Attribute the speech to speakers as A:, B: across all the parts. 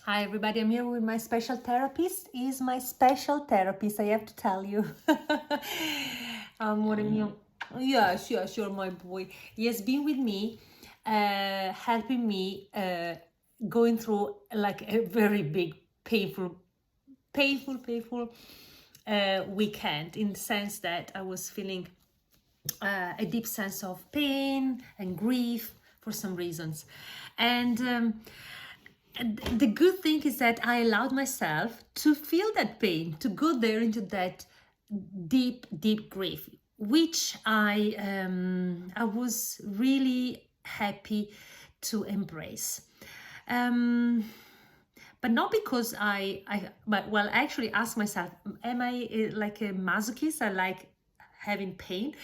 A: Hi everybody, I'm here with my special therapist. He's my special therapist, I have to tell you. Amore mio. Yes, you're my boy. He has been with me, helping me going through like a very big, painful weekend, in the sense that I was feeling a deep sense of pain and grief for some reasons. And the good thing is that I allowed myself to feel that pain, to go there into that deep grief, which I was really happy to embrace. But not because but well, I actually asked myself, am I like a masochist? I like having pain,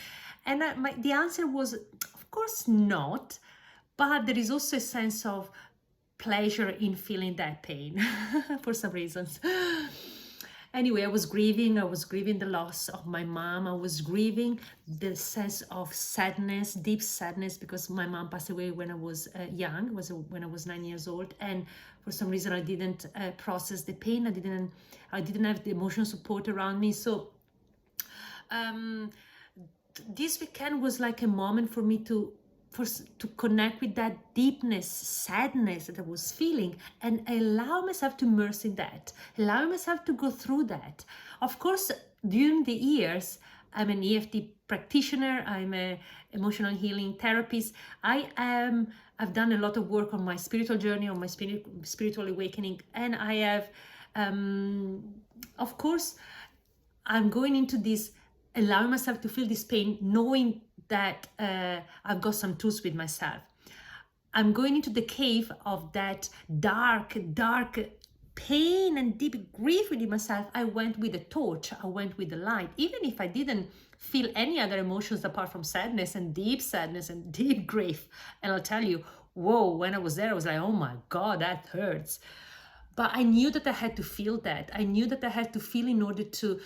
A: and the answer was, of course not. But there is also a sense of pleasure in feeling that pain for some reasons. Anyway, I was grieving the loss of my mom. I was grieving the sense of sadness, deep sadness, because my mom passed away when I was young, when I was 9 years old, and for some reason I didn't process the pain. I didn't have the emotional support around me. So this weekend was like a moment for me to connect with that deepness, sadness that I was feeling, and allow myself to immerse in that, allow myself to go through that. Of course, during the years, I'm an EFT practitioner, I'm an emotional healing therapist. I've done a lot of work on my spiritual journey, on my spiritual awakening, and I have, of course, I'm going into this, allowing myself to feel this pain, knowing that I've got some tools with myself. I'm going into the cave of that dark pain and deep grief within myself. I went with a torch, I went with the light, even if I didn't feel any other emotions apart from sadness and deep grief. And I'll tell you, whoa, when I was there, I was like, oh my God, that hurts. But I knew that I had to feel that. I knew that I had to feel in order to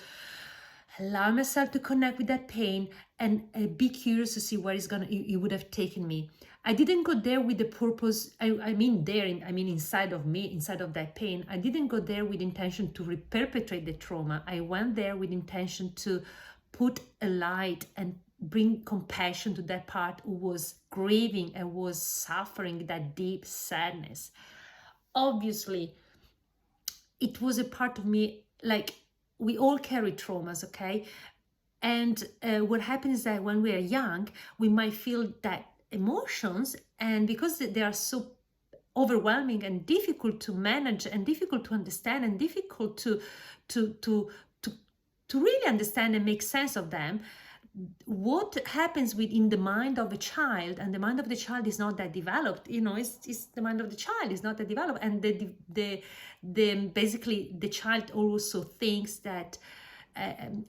A: allow myself to connect with that pain and be curious to see where it would have taken me. I didn't go there with the purpose, I mean inside of me, inside of that pain. I didn't go there with intention to perpetrate the trauma. I went there with intention to put a light and bring compassion to that part who was grieving and was suffering that deep sadness. Obviously, it was a part of me, like, we all carry traumas, okay? And what happens is that when we are young, we might feel that emotions, and because they are so overwhelming and difficult to manage and difficult to understand and difficult to really understand and make sense of them, what happens within the mind of a child, and the mind of the child is not that developed, it's the mind of the child is not that developed, and basically the child also thinks that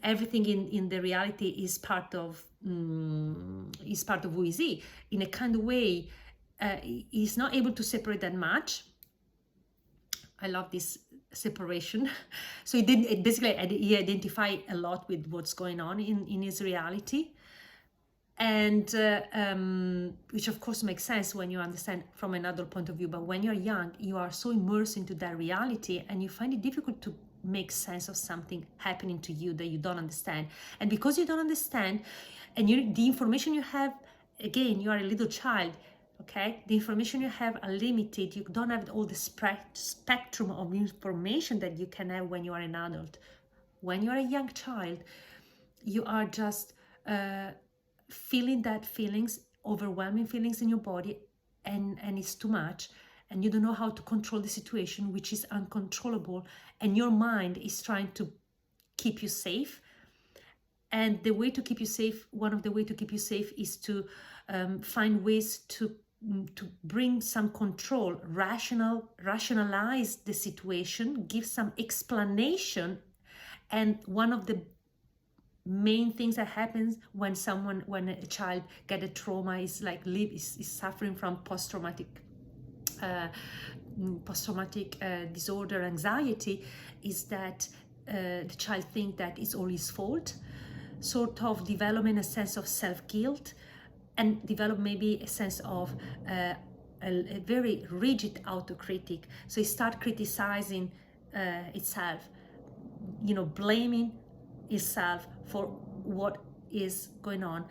A: everything in the reality is part of who is he, in a kind of way. He's not able to separate that much. I love this separation. So he identified a lot with what's going on in his reality, and which of course makes sense when you understand from another point of view. But when you're young, you are so immersed into that reality, and you find it difficult to make sense of something happening to you that you don't understand. And because you don't understand, and the information you have, again, you are a little child, okay? The information you have are limited. You don't have all the spectrum of information that you can have when you are an adult. When you are a young child, you are just feeling that feelings, overwhelming feelings in your body, and it's too much, and you don't know how to control the situation, which is uncontrollable, and your mind is trying to keep you safe. And the way to keep you safe, one of the ways to keep you safe, is to find ways to bring some control, rationalize the situation, give some explanation. And one of the main things that happens when a child get a trauma is like is suffering from post-traumatic disorder, anxiety, is that the child think that it's all his fault, sort of developing a sense of self-guilt, and develop maybe a sense of a very rigid autocritic. So it starts criticizing itself, blaming itself for what is going on.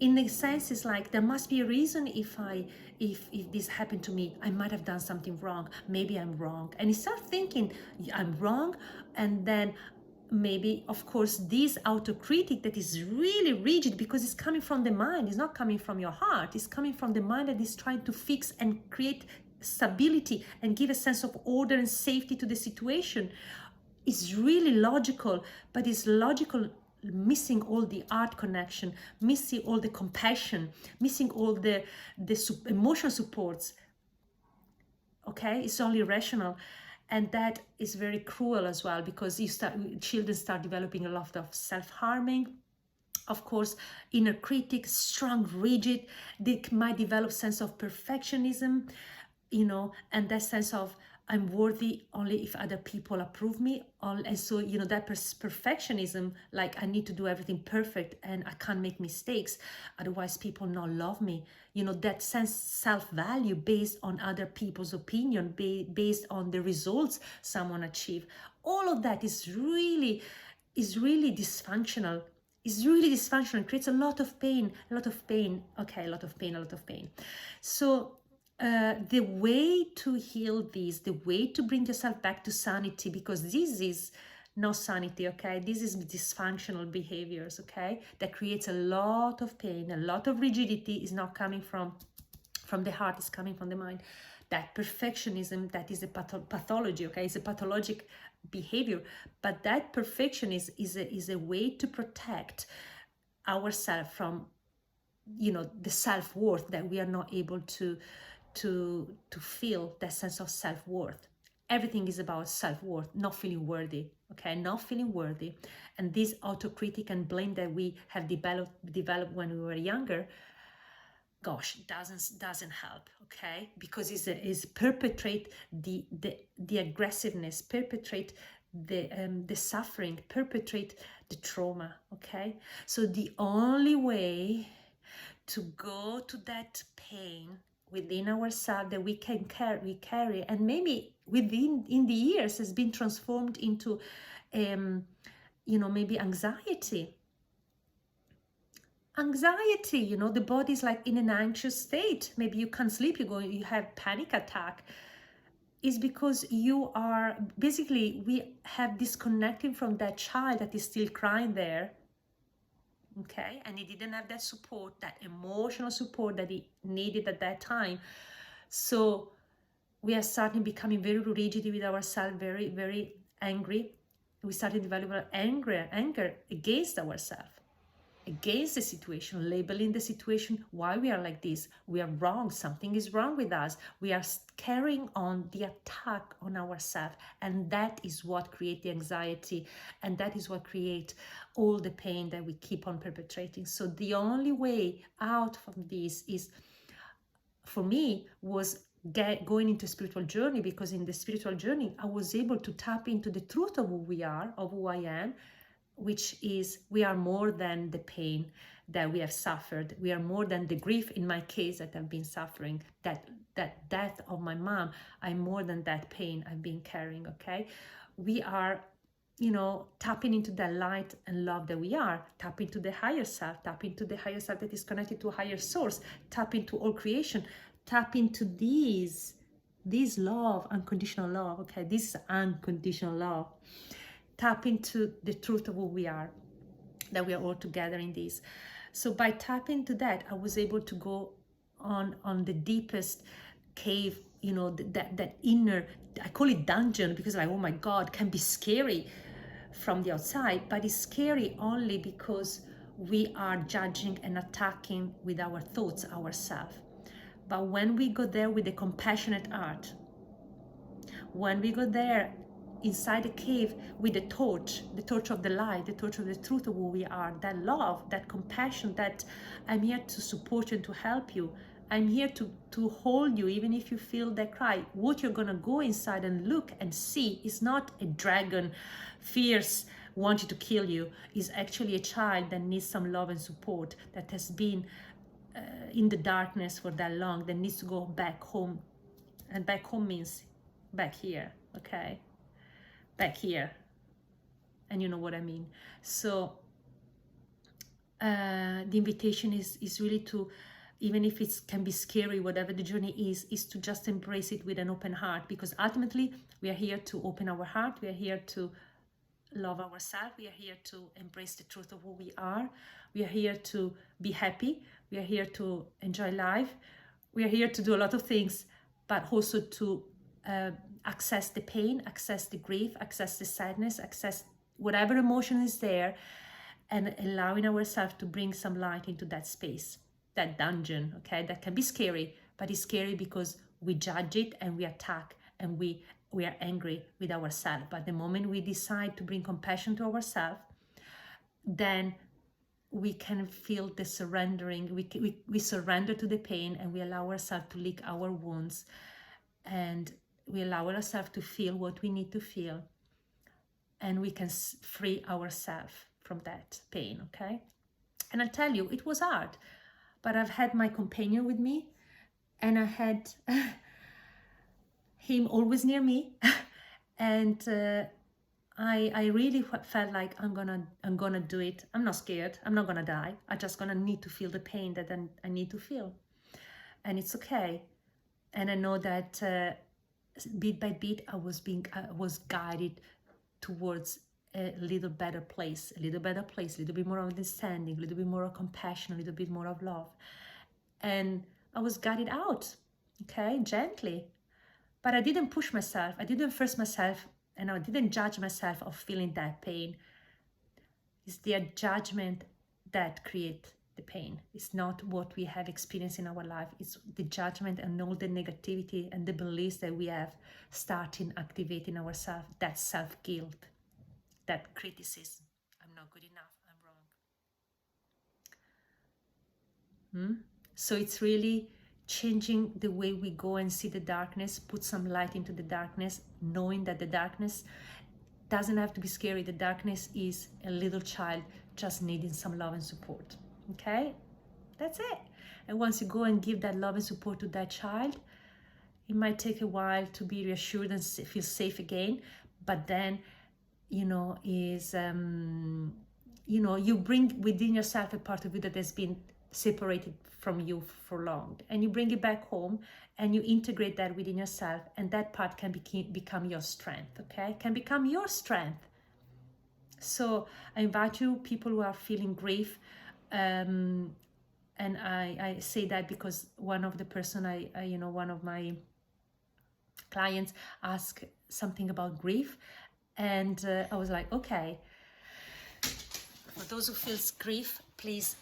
A: In a sense, it's like there must be a reason. If this happened to me, I might have done something wrong. Maybe I'm wrong. And you start thinking I'm wrong, and then maybe, of course, this autocritic that is really rigid because it's coming from the mind, it's not coming from your heart, it's coming from the mind that is trying to fix and create stability and give a sense of order and safety to the situation. It's really logical, but it's logical missing all the art connection, missing all the compassion, missing all the emotional supports. Okay, it's only rational. And that is very cruel as well, because children start developing a lot of self-harming. Of course, inner critic, strong, rigid. They might develop sense of perfectionism, and that sense of I'm worthy only if other people approve me. And so, that perfectionism, like I need to do everything perfect and I can't make mistakes, otherwise people not love me. That sense self-value based on other people's opinion, based on the results someone achieve. All of that is really dysfunctional. It's really dysfunctional. It creates a lot of pain. Okay, a lot of pain. So the way to heal this, the way to bring yourself back to sanity, because this is not sanity, okay? This is dysfunctional behaviors, okay? That creates a lot of pain, a lot of rigidity. Is not coming from the heart, it's coming from the mind. That perfectionism, that is a pathology, okay? It's a pathologic behavior, but that perfectionism is a way to protect ourselves from, the self-worth, that we are not able to feel that sense of self-worth. Everything is about self-worth, not feeling worthy, okay? Not feeling worthy. And this autocritic and blame that we have developed when we were younger, gosh, doesn't help, okay? Because it's perpetrate the aggressiveness, perpetrate the suffering, perpetrate the trauma, okay? So the only way to go to that pain within ourselves that we can carry, and maybe in the years has been transformed into maybe anxiety, the body is like in an anxious state. Maybe you can't sleep, you have panic attack. Is because you are we have disconnected from that child that is still crying there. Okay, and he didn't have that support, that emotional support that he needed at that time. So we are starting becoming very rigid with ourselves, very, very angry. We started developing anger against ourselves, against the situation, labeling the situation, why we are like this. We are wrong, something is wrong with us. We are carrying on the attack on ourselves, and that is what creates the anxiety, and that is what creates all the pain that we keep on perpetrating. So the only way out from this is, for me, was going into a spiritual journey, because in the spiritual journey I was able to tap into the truth of who we are, of who I am, which is we are more than the pain that we have suffered. We are more than the grief, in my case, that I've been suffering, that death of my mom. I'm more than that pain I've been carrying, okay? We are, tapping into that light and love that we are, tap into the higher self, tap into the higher self that is connected to a higher source, tap into all creation, tap into this love, unconditional love, okay? This is unconditional love. Tap into the truth of who we are, that we are all together in this. So by tapping into that, I was able to go on the deepest cave, that inner, I call it dungeon, because like, oh my God, can be scary from the outside, but it's scary only because we are judging and attacking with our thoughts ourselves. But when we go there with the compassionate heart, when we go there inside the cave with the torch of the light, the torch of the truth of who we are, that love, that compassion, that I'm here to support you and to help you. I'm here to hold you, even if you feel that cry. What you're gonna go inside and look and see is not a dragon, fierce, wanting to kill you. Is actually a child that needs some love and support, that has been in the darkness for that long, that needs to go back home. And back home means back here, okay? Back here. And you know what I mean. So the invitation is really to, even if it can be scary, whatever the journey is to just embrace it with an open heart, because ultimately we are here to open our heart. We are here to love ourselves. We are here to embrace the truth of who we are. We are here to be happy. We are here to enjoy life. We are here to do a lot of things, but also to access the pain, access the grief, access the sadness, access whatever emotion is there, and allowing ourselves to bring some light into that space, that dungeon, okay? That can be scary, but it's scary because we judge it and we attack and we are angry with ourselves. But the moment we decide to bring compassion to ourselves, then we can feel the surrendering. We surrender to the pain, and we allow ourselves to lick our wounds, and we allow ourselves to feel what we need to feel, and we can free ourselves from that pain, okay? And I'll tell you, it was hard, but I've had my companion with me, and I had him always near me, and I really felt like I'm gonna do it. I'm not scared. I'm not gonna die. I'm just gonna need to feel the pain that I need to feel, and it's okay. And I know that bit by bit I was guided towards a little better place, a little bit more understanding, a little bit more of compassion, a little bit more of love, and I was guided out, okay, gently. But I didn't push myself. I didn't force myself, and I didn't judge myself of feeling that pain. It's their judgment that creates the pain. It's not what we have experienced in our life. It's the judgment and all the negativity and the beliefs that we have starting activating ourselves, that self-guilt, that criticism. I'm not good enough. I'm wrong. So it's really changing the way we go and see the darkness, put some light into the darkness, knowing that the darkness doesn't have to be scary. The darkness is a little child just needing some love and support, okay? That's it. And once you go and give that love and support to that child, it might take a while to be reassured and feel safe again, but then, you know, you bring within yourself a part of you that has been separated from you for long, and you bring it back home and you integrate that within yourself, and that part can become your strength, okay? Can become your strength. So I invite you, people who are feeling grief, and I say that because one of the person one of my clients asked something about grief, and I was like, okay, for those who feel grief, please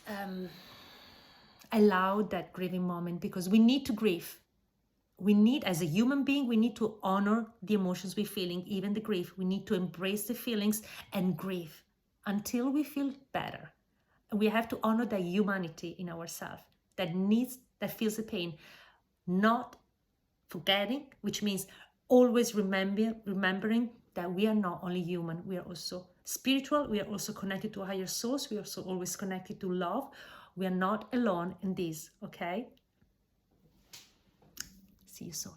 A: allow that grieving moment, because we need to grieve. We need, as a human being, we need to honor the emotions we're feeling, even the grief. We need to embrace the feelings and grieve until we feel better. And we have to honor the humanity in ourselves that feels the pain, not forgetting, which means always remembering that we are not only human, we are also spiritual, we are also connected to a higher source, we are also always connected to love. We are not alone in this, okay? See you soon.